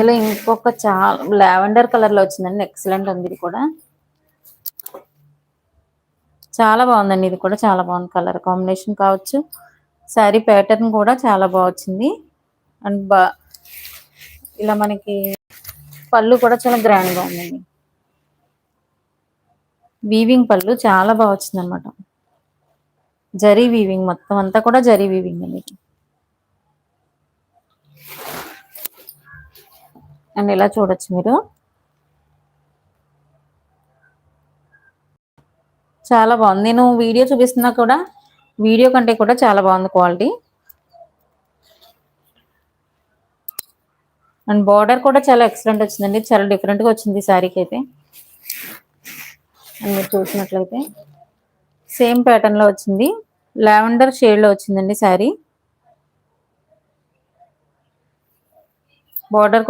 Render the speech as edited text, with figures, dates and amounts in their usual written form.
ఇలా ఇంకొక చాలా లావెండర్ కలర్ లో వచ్చిందండి. ఎక్సలెంట్ ఉంది ఇది కూడా. చాలా బాగుందండి. ఇది కూడా చాలా బాగుంది. కలర్ కాంబినేషన్ కావచ్చు, శారీ ప్యాటర్న్ కూడా చాలా బాగా వచ్చింది. అండ్ ఇలా మనకి పళ్ళు కూడా చాలా గ్రాండ్ గా ఉందండి. వీవింగ్ పళ్ళు చాలా బాగా వచ్చింది అనమాట. జరీ వీవింగ్ మొత్తం అంతా కూడా జరీ వీవింగ్ అండి. అండ్ ఇలా చూడొచ్చు మీరు. చాలా బాగుంది. నేను వీడియో చూపిస్తున్నా కూడా వీడియో కంటే కూడా చాలా బాగుంది క్వాలిటీ. అండ్ బార్డర్ కూడా చాలా ఎక్సలెంట్ వచ్చిందండి. చాలా డిఫరెంట్ గా వచ్చింది శారీకి అయితే. అండ్ మీరు చూసినట్లయితే సేమ్ ప్యాటర్న్ లో వచ్చింది. లావెండర్ షేడ్ లో వచ్చిందండి శారీ. బార్డర్